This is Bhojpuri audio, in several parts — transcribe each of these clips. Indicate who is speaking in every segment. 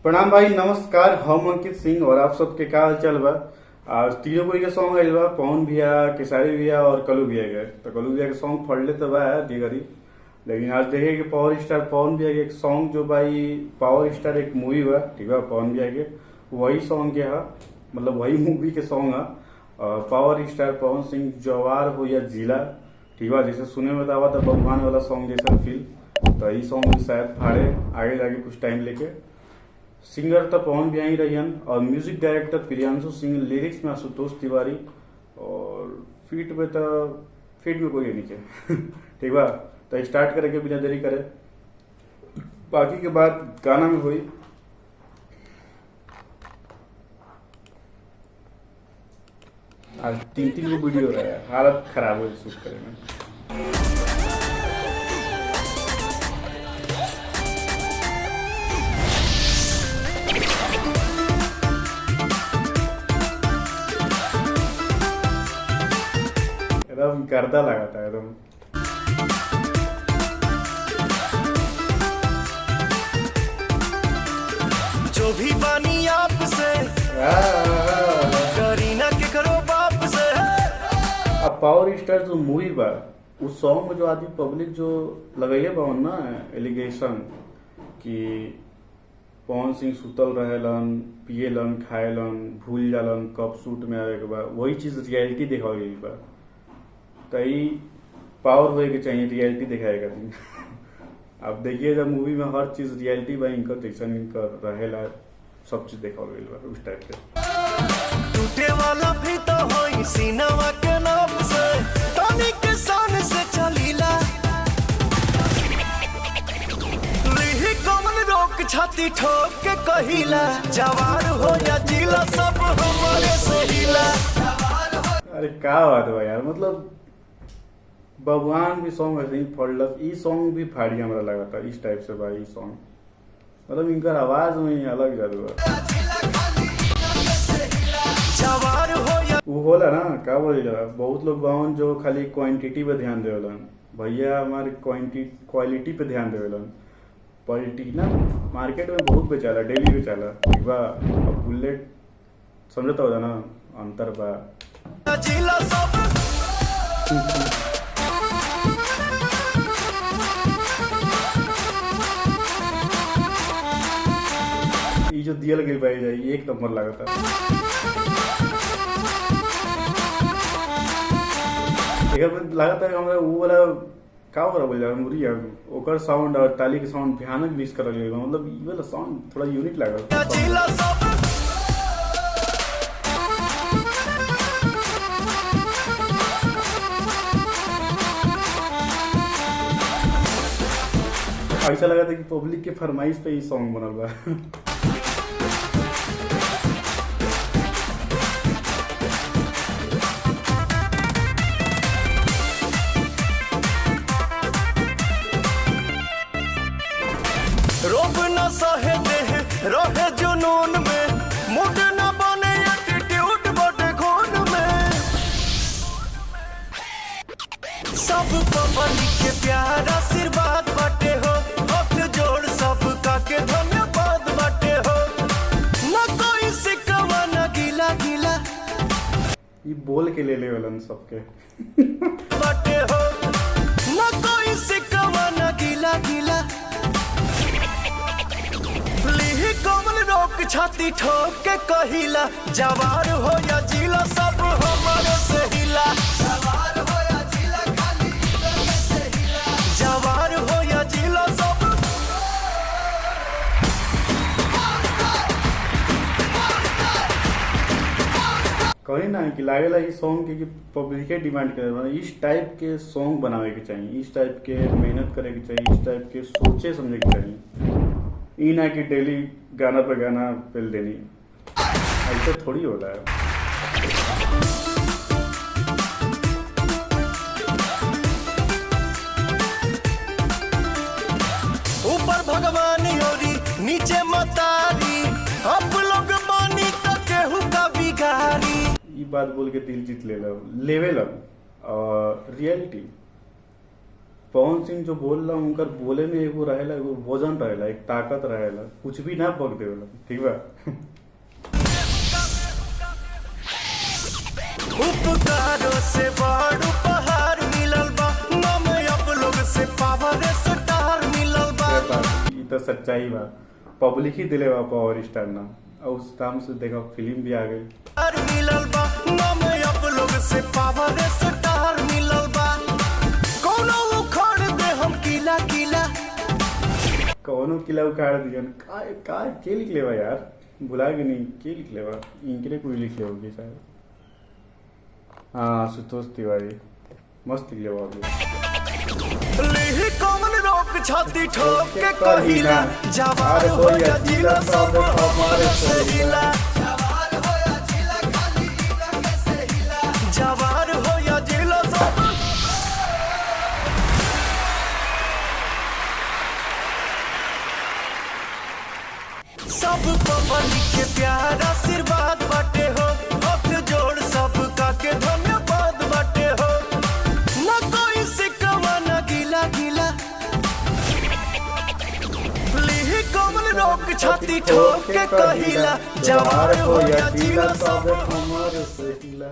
Speaker 1: प्रणाम भाई, नमस्कार। हम अंकित सिंह और आप सबके का हाल चाल बा। आज तीनों कोई के सॉन्ग आइल बा, पवन भैया, केसारी भैया और कलू भैया के। तो कलू भैया के सॉन्ग फड़ले तो बा दिगरी, लेकिन आज देखे कि पावर स्टार पवन भैया के एक सॉन्ग जो भाई पावर स्टार एक मूवी बा, ठीक बा, पवन भैया के वही सॉन्ग के है, मतलब वही मूवी के सॉन्ग है। पावर स्टार पवन सिंह जवार हो या जिला, ठीक बा, जैसे सुने में बतावा था भगवान वाला सॉन्ग जैसा फील। तो ये सॉन्ग भी शायद फाड़े आगे जाके कुछ टाइम लेके। सिंगर तो पवन भी ही रहियन और music director Priyanshu Singh, lyrics में आशुतोष तिवारी और फीट में तो फीट में कोई नहीं है ठीक बा। तो स्टार्ट करे के बिना देरी करे, बाकी के बाद गाना में हुई। आज तीन तीन को वीडियो रहा है, हालत खराब हो शूट करे में। एकदम गर्दा लगा था एकदम।
Speaker 2: जो भी बानी आपसे करीना के करो बाप से।
Speaker 1: अब पावर स्टार जो मूवी बा उस सॉन्ग में जो आदमी पब्लिक जो लगैले बा ना एलिगेशन कि पवन सिंह सुतल रहेलन, पिएलन, खाएलन, भूल जालन कब शूट में आवे के बा, वही चीज रियलिटी दिखाई गई बा। तो ये पावर होए के चाहिए रियलिटी दिखाएगा दिन अब देखिए जब मूवी में हर चीज रियलिटी बा, इनकर जैसन इनकर रहेला सब चीज देखा गई बा उस टाइप के।
Speaker 2: टूटे वाला भी तो होई सीनावा के नाम से, तानी के शान से चलीला। लिही कमल रोक छाती ठोक के कहिला, जवार हो या जिला सब हमारे से हिला।
Speaker 1: अरे क्या बात है यार, मतलब भगवान भी सॉन्ग ऐसे ही फड़लस, ई सॉन्ग भी फाड़ी हमरा लगा था इस टाइप से भाई सॉन्ग, मतलब इनकर आवाज में अलग जादू है। वो होला ना का बोलेला, बहुत लोग बावन जो खाली क्वांटिटी पे ध्यान देवेलन, भैया हमारे क्वालिटी पे ध्यान देवेलन। क्वालिटी ना मार्केट में बहुत बेचाला, डेली बेचाला, ठीक बा। अब बुलेट समझता होगा ना अंतर बा। ये जो दियल गई भाई जाए एक नंबर लगा था। लगा था हमरा वो वाला का हो रहा बोल मुरी ओकर साउंड और ताली के साउंड भयानक मिस कर रही, मतलब ये वाला साउंड थोड़ा यूनिक लगा। ऐसा लगा था कि पब्लिक के फरमाइश पे ये सॉन्ग बनल बा
Speaker 2: रोब न सहे देह रहे जुनून में, मूड न बने एटीट्यूड बटे खून में। सब पब्लिक के प्यार आशीर्वाद बाटे हो, हाथ जोड़ सबका के धन्यवाद बाटे हो। न कोई सिकवा न गिला गिला,
Speaker 1: ये बोल के ले लेवलन सबके
Speaker 2: बाटे हो। न कोई सिकवा न गिला गिला, लिही कमल रोक छाती ठोक के कहिला, जवार हो या जिला सब हमारे से हिला। जवार हो या जिला खाली से हिला, जवार हो या जिला सब।
Speaker 1: कहीं ना कि लागेला ये सॉन्ग के पब्लिक के डिमांड करे, मतलब इस टाइप के सॉन्ग बनावे के चाहिए, इस टाइप के मेहनत करे के चाहिए, इस टाइप के सोचे समझे के चाहिए। ई ना कि डेली गाना पे गाना पेल देनी, ऐसे थोड़ी होता है।
Speaker 2: ऊपर भगवान योरी नीचे मतारी, आप लोग मानी तो केहू का बिगारी।
Speaker 1: ये बात बोल के दिल जीत लेवे लब और रियलिटी पवन सिंह जो बोल रहा उनकर बोले में एगो रहेला, एगो वजन रहेला, एक ताकत रहेला, कुछ भी ना बक देवेला, ठीक बा।
Speaker 2: उपकारों से बड़ उपहार मिलल बा, नम अब लोग से पावर स्टार मिलल बा।
Speaker 1: ये तो सच्चाई बा, पब्लिक ही दिले बा पावर स्टार ना, और उस काम से देखो फिल्म भी आ गई।
Speaker 2: मिलल बा नम अब लोग से पावर स्टार मिलल बा, कोनो उखाड़ दे हम किला किला,
Speaker 1: कौनो किला उखाड़ दियन का के लिख लेवा यार, बुला के नहीं के लिख लेवा, इनके लिए कोई लिख ले होगी शायद। हाँ सुतोष तिवारी मस्त लिख लेवा अभी।
Speaker 2: लिही कमल रोक छाती ठोक के कहिला, जवार हो या जिला सब हमारे से हिला, जवार हो या जिला खाली इधर से हिला, जवार हो या जिला सब पब्लिक के प्यार आशीर्वाद बाटे हो, हाथ जोड़ सबका के धन्यवाद बाटे हो, न कोई सिकवा न गिला गिला, लिही कमल रोक छाती ठोक के कहिला, जवार हो या जिला सब
Speaker 1: हमारे से हिला।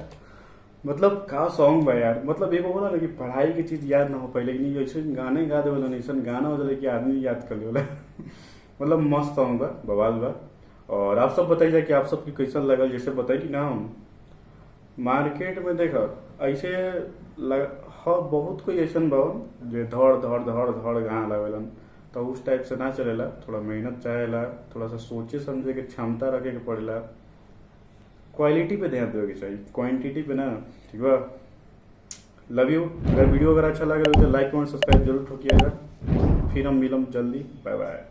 Speaker 1: मतलब का सॉन्ग बा यार, मतलब एगो होला ना कि पढ़ाई की चीज याद ना हो पहले, लेकिन ऐसे गाने गा देवला ना, ऐसा गाना हो जाला कि आदमी याद कर लेवला। मतलब मस्त सॉन्ग बा, बवाल बा। और आप सब बताइए कि आप सबकी कैसन लगल, जैसे बताई ना हम मार्केट में देखो ऐसे बहुत कोई ऐसा बा जो धड़ धड़ धड़ धड़ गाना लगेलन, तो उस टाइप से ना चलेला, थोड़ा मेहनत चाहेला, थोड़ा सा सोचे समझे के क्षमता रखे के पड़ेला, क्वालिटी पे ध्यान देवे के चाहिए, क्वांटिटी पे ना, ठीक बा। Love you. अगर वीडियो अगर अच्छा लगे तो लाइक कमेंट सब्सक्राइब जरूर ठोकिएगा। फिर हम मिलम जल्दी, बाय बाय।